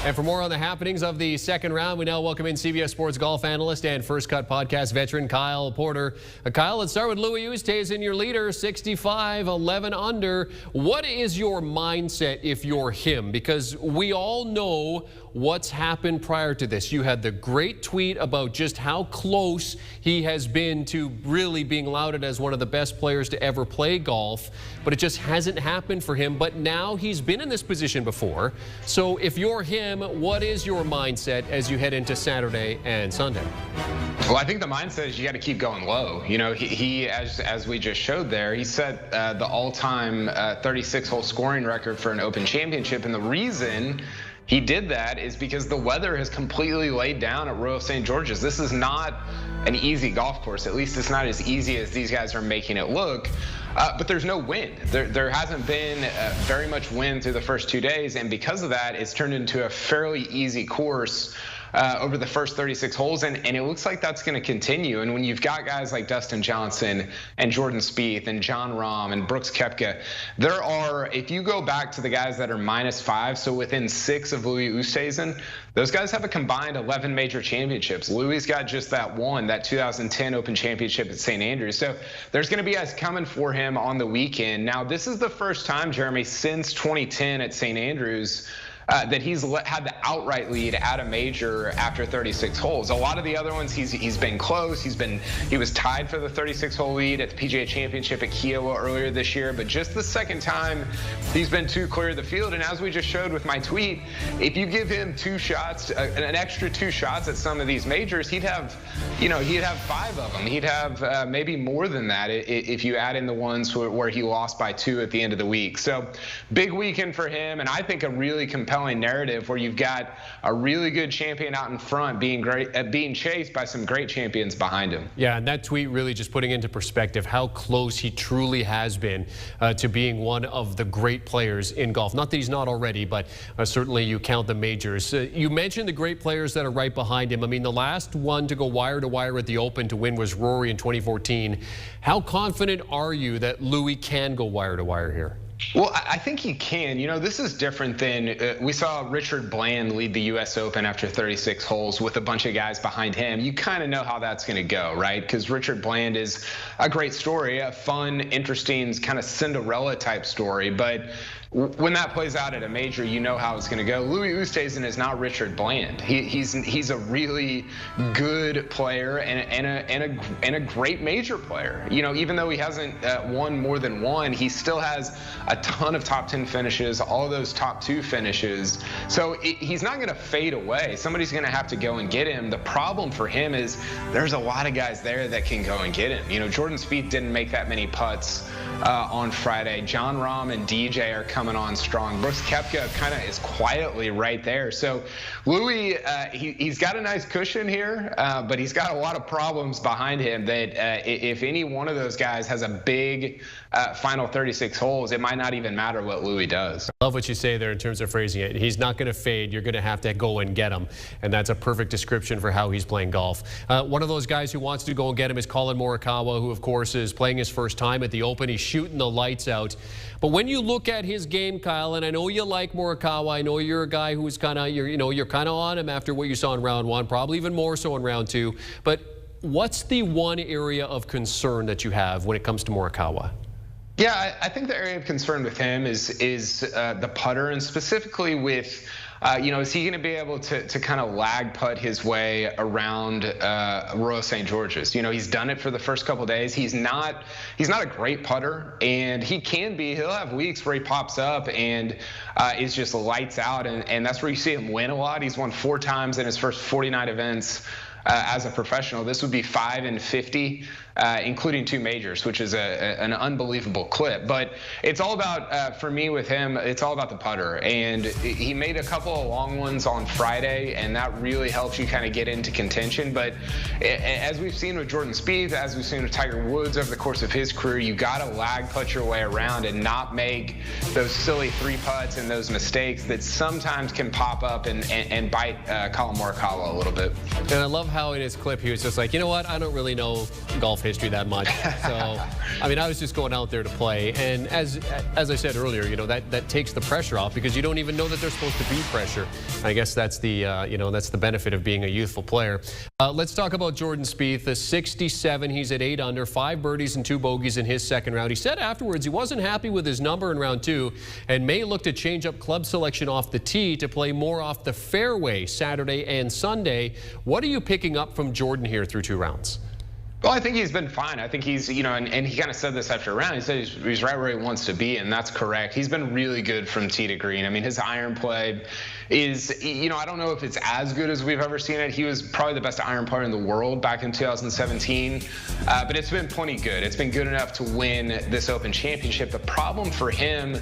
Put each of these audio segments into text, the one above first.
And for more on the happenings of the second round, we now welcome in CBS Sports golf analyst and First Cut podcast veteran Kyle Porter. Kyle, let's start with Louis Oosthuizen, your leader, 65, 11 under. What is your mindset if you're him? Because we all know what's happened prior to this. You had the great tweet about just how close he has been to really being lauded as one of the best players to ever play golf, but it just hasn't happened for him. But now he's been in this position before. So if you're him, what is your mindset as you head into Saturday and Sunday? Well, I think the mindset is you got to keep going low. You know, he as we just showed there, he set the all-time 36-hole scoring record for an Open Championship, and the reason he did that is because the weather has completely laid down at Royal St. George's. This is not an easy golf course. At least it's not as easy as these guys are making it look. But there's no wind. There hasn't been very much wind through the first 2 days, and because of that, it's turned into a fairly easy course over the first 36 holes, and it looks like that's going to continue. And when you've got guys like Dustin Johnson and Jordan Spieth and Jon Rahm and Brooks Koepka, there are, if you go back to the guys that are -5, so within 6 of Louis Oosthuizen, those guys have a combined 11 major championships. Louis got just that one, that 2010 Open Championship at St. Andrews. So there's going to be guys coming for him on the weekend. Now, this is the first time, Jeremy, since 2010 at St. Andrews that he's had the outright lead at a major after 36 holes. A lot of the other ones, he's been close. He was tied for the 36-hole lead at the PGA Championship at Kiowa earlier this year, but just the second time he's been too clear of the field. And as we just showed with my tweet, if you give him 2 shots, an extra 2 shots at some of these majors, he'd have 5 of them. He'd have maybe more than that if you add in the ones where he lost by 2 at the end of the week. So big weekend for him, and I think a really compelling narrative where you've got a really good champion out in front being chased by some great champions behind him. Yeah, and that tweet really just putting into perspective how close he truly has been to being one of the great players in golf. Not that he's not already, but certainly you count the majors. You mentioned the great players that are right behind him. I mean, the last one to go wire to wire at the Open to win was Rory in 2014. How confident are you that Louis can go wire to wire here? Well, I think he can. You know, this is different than we saw Richard Bland lead the U.S. Open after 36 holes with a bunch of guys behind him. You kind of know how that's going to go, right? Because Richard Bland is a great story, a fun, interesting, kind of Cinderella type story. But when that plays out at a major, you know how it's going to go. Louis Oosthuizen is not Richard Bland. He's a really good player and a great major player. You know, even though he hasn't won more than one, he still has a ton of top 10 finishes, all of those top 2 finishes. So he's not going to fade away. Somebody's going to have to go and get him. The problem for him is there's a lot of guys there that can go and get him. You know, Jordan Spieth didn't make that many putts on Friday. Jon Rahm and DJ are coming on strong. Brooks Koepka kind of is quietly right there. So Louis, he's got a nice cushion here, but he's got a lot of problems behind him that if any one of those guys has a big final 36 holes, it might not even matter what Louis does. I love what you say there in terms of phrasing it. He's not going to fade. You're going to have to go and get him. And that's a perfect description for how he's playing golf. One of those guys who wants to go and get him is Collin Morikawa, who, of course, is playing his first time at the Open. He's shooting the lights out. But when you look at his game, Kyle, and I know you like Morikawa, I know you're a guy who's kind of, you're kind of on him after what you saw in round 1, probably even more so in round 2. But what's the one area of concern that you have when it comes to Morikawa? Yeah, I think the area of concern with him is the putter, and specifically with, is he going to be able to kind of lag putt his way around Royal St. George's? You know, he's done it for the first couple of days. He's not a great putter, and he'll have weeks where he pops up and is just lights out, and that's where you see him win a lot. He's won 4 times in his first 49 events as a professional. This would be 5 in 50. Including 2 majors, which is an unbelievable clip. But it's all about, for me with him, it's all about the putter. And he made a couple of long ones on Friday, and that really helps you kind of get into contention. But as we've seen with Jordan Spieth, as we've seen with Tiger Woods over the course of his career, you got to lag putt your way around and not make those silly 3 putts and those mistakes that sometimes can pop up and bite Collin Morikawa a little bit. And I love how in his clip he was just like, you know what, I don't really know golf history that much. So, I mean, I was just going out there to play. And as I said earlier, you know, that takes the pressure off because you don't even know that there's supposed to be pressure. I guess that's the, you know, that's the benefit of being a youthful player. Let's talk about Jordan Spieth. The 67, he's at 8 under, 5 birdies and 2 bogeys in his second round. He said afterwards he wasn't happy with his number in round 2 and may look to change up club selection off the tee to play more off the fairway Saturday and Sunday. What are you picking up from Jordan here through 2 rounds? Well, I think he's been fine. I think he's, you know, and he kind of said this after a round. He said he's right where he wants to be, and that's correct. He's been really good from tee to green. I mean, his iron play is, you know, I don't know if it's as good as we've ever seen it. He was probably the best iron player in the world back in 2017, but it's been plenty good. It's been good enough to win this Open Championship. The problem for him,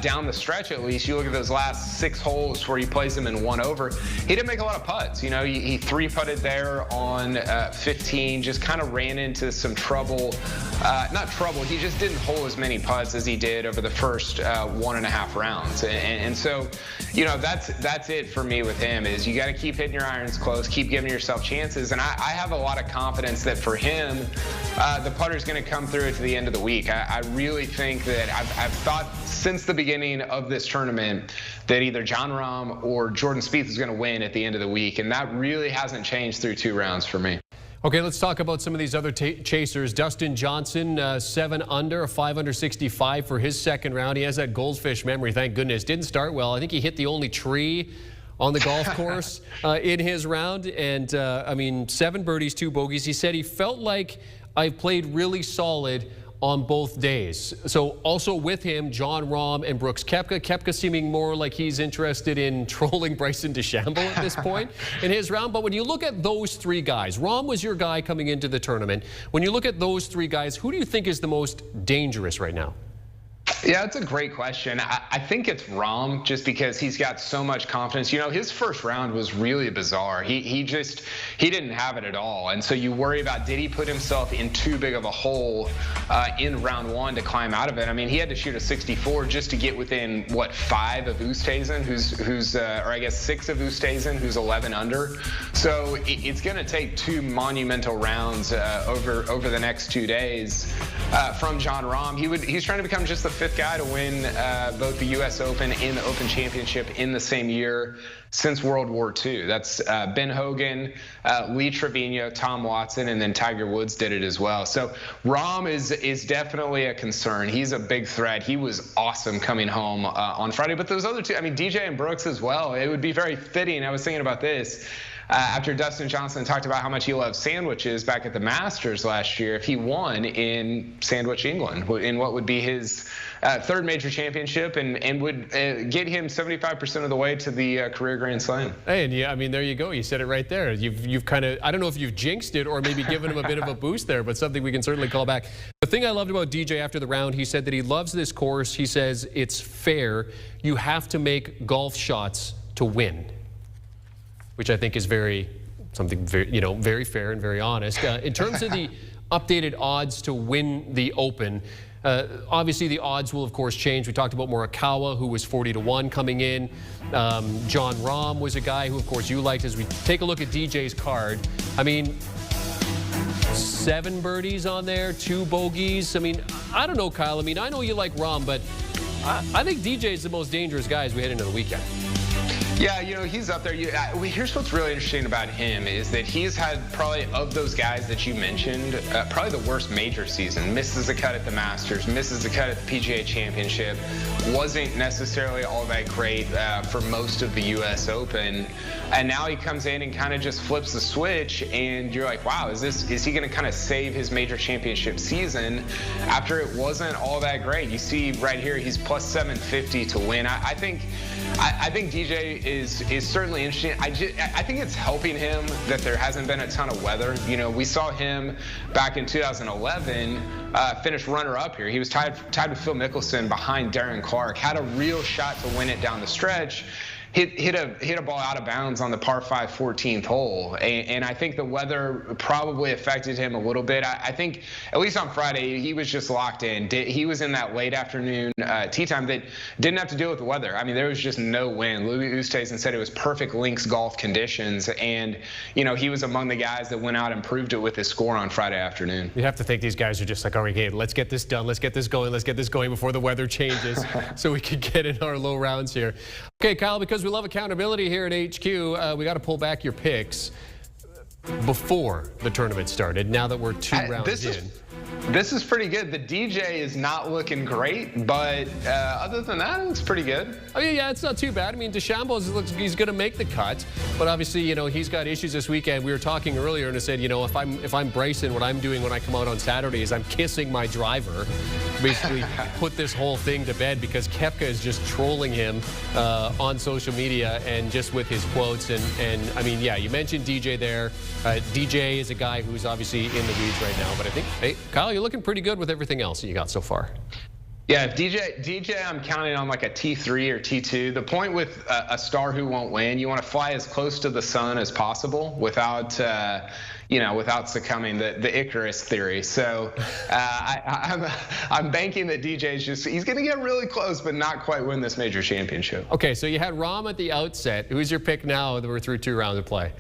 down the stretch at least, you look at those last 6 holes where he plays them in 1 over, he didn't make a lot of putts. You know, he 3-putted there on 15, just kind of ran into some trouble. Not trouble, he just didn't hole as many putts as he did over the first 1.5 rounds. And so, you know, that's it for me with him, is you got to keep hitting your irons close, keep giving yourself chances. And I have a lot of confidence that for him, the putter's going to come through to the end of the week. I really think that I've thought since the beginning of this tournament that either Jon Rahm or Jordan Spieth is going to win at the end of the week, and that really hasn't changed through 2 rounds for me. Okay, let's talk about some of these other chasers. Dustin Johnson, 7 under, a 5 under 65 for his second round. He has that goldfish memory, thank goodness. Didn't start well. I think he hit the only tree on the golf course in his round. And, I mean, 7 birdies, 2 bogeys. He said he felt like I've played really solid on both days. So also with him, Jon Rahm and Brooks Koepka. Koepka seeming more like he's interested in trolling Bryson DeChambeau at this point in his round. But when you look at those 3 guys, Rahm was your guy coming into the tournament. When you look at those 3 guys, who do you think is the most dangerous right now? Yeah, that's a great question. I think it's Rahm, just because he's got so much confidence. You know, his first round was really bizarre. He didn't have it at all. And so you worry about, did he put himself in too big of a hole in round 1 to climb out of it? I mean, he had to shoot a 64 just to get within, what, 5 of Oosthuizen, who's or I guess 6 of Oosthuizen, who's 11 under. So it's going to take 2 monumental rounds over the next 2 days from Jon Rahm. He's trying to become just the 5th guy to win both the U.S. Open and the Open Championship in the same year since World War II. That's Ben Hogan, Lee Trevino, Tom Watson, and then Tiger Woods did it as well. So Rahm is definitely a concern. He's a big threat. He was awesome coming home on Friday. But those other 2, I mean, DJ and Brooks as well. It would be very fitting. I was thinking about this. After Dustin Johnson talked about how much he loved sandwiches back at the Masters last year, if he won in Sandwich, England, in what would be his 3rd major championship and would get him 75% of the way to the career Grand Slam. Hey, and yeah, I mean, there you go. You said it right there. You've kind of, I don't know if you've jinxed it or maybe given him a bit of a boost there, but something we can certainly call back. The thing I loved about DJ after the round, he said that he loves this course. He says it's fair. You have to make golf shots to win, which I think is very fair and very honest. In terms of the updated odds to win the Open, obviously the odds will of course change. We talked about Morikawa, who was 40-1 coming in. Jon Rahm was a guy who of course you liked. As we take a look at DJ's card, I mean, 7 birdies on there, 2 bogeys. I mean, I don't know, Kyle. I mean, I know you like Rahm, but I think DJ is the most dangerous guy as we head into the weekend. Yeah, you know, he's up there. Here's what's really interesting about him is that he's had probably, of those guys that you mentioned, probably the worst major season. Misses a cut at the Masters, misses a cut at the PGA Championship, wasn't necessarily all that great for most of the U.S. Open. And now he comes in and kind of just flips the switch, and you're like, wow, is he going to kind of save his major championship season after it wasn't all that great? You see right here, he's plus 750 to win. I think DJ is certainly interesting. I think it's helping him that there hasn't been a ton of weather. You know, we saw him back in 2011 finish runner-up here. He was tied with Phil Mickelson behind Darren Clark, had a real shot to win it down the stretch. hit a ball out of bounds on the par 5 14th hole, and I think the weather probably affected him a little bit. I think at least on Friday he was just locked in. He was in that late afternoon tee time that didn't have to deal with the weather. I mean, there was just no wind. Louis Oosthuizen said it was perfect links golf conditions, and he was among the guys that went out and proved it with his score on Friday afternoon. You have to think these guys are just like, all right, hey, let's get this done, let's get this going before the weather changes, so we can get in our low rounds here. Okay, Kyle, because we love accountability here at HQ, we got to pull back your picks before the tournament started, now that we're 2 rounds in. This is pretty good. The DJ is not looking great, but other than that, it's pretty good. Oh, yeah, it's not too bad. I mean, DeChambeau looks he's going to make the cut, but obviously, he's got issues this weekend. We were talking earlier, and I said, if I'm Bryson, what I'm doing when I come out on Saturday is I'm kissing my driver. Basically, put this whole thing to bed because Koepka is just trolling him on social media and just with his quotes. And I mean, yeah, you mentioned DJ there. DJ is a guy who's obviously in the weeds right now, but I think, hey, Kyle, you're looking pretty good with everything else that you got so far. Yeah, DJ, I'm counting on like a T3 or T2. The point with a star who won't win, you want to fly as close to the sun as possible without succumbing the Icarus theory. So I'm banking that DJ's he's going to get really close, but not quite win this major championship. Okay, so you had Rahm at the outset. Who's your pick now that we're through 2 rounds of play?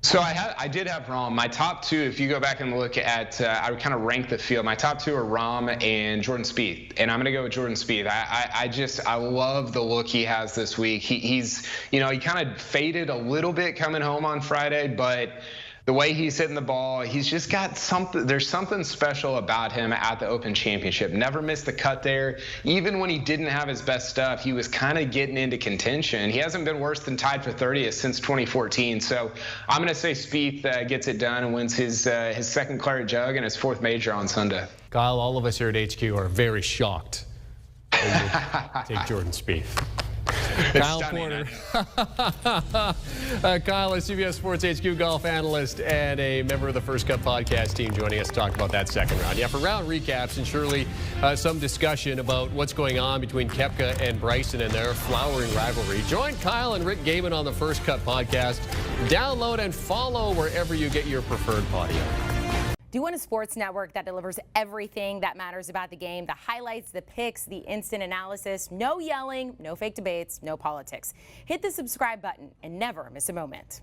So I did have Rahm. My top 2, if you go back and look at, I would kind of rank the field. My top 2 are Rahm and Jordan Spieth, and I'm going to go with Jordan Spieth. I love the look he has this week. He kind of faded a little bit coming home on Friday, but the way he's hitting the ball, he's just got something. There's something special about him at the Open Championship. Never missed the cut there. Even when he didn't have his best stuff, he was kind of getting into contention. He hasn't been worse than tied for 30th since 2014. So I'm going to say Spieth gets it done and wins his second Claret Jug and his 4th major on Sunday. Kyle, all of us here at HQ are very shocked that you take Jordan Spieth. Kyle Porter. Kyle is CBS Sports HQ golf analyst and a member of the First Cut podcast team, joining us to talk about that second round. Yeah, for round recaps and surely some discussion about what's going on between Koepka and Bryson and their flowering rivalry. Join Kyle and Rick Gaiman on the First Cut podcast. Download and follow wherever you get your preferred audio. Do you want a sports network that delivers everything that matters about the game? The highlights, the picks, the instant analysis, no yelling, no fake debates, no politics. Hit the subscribe button and never miss a moment.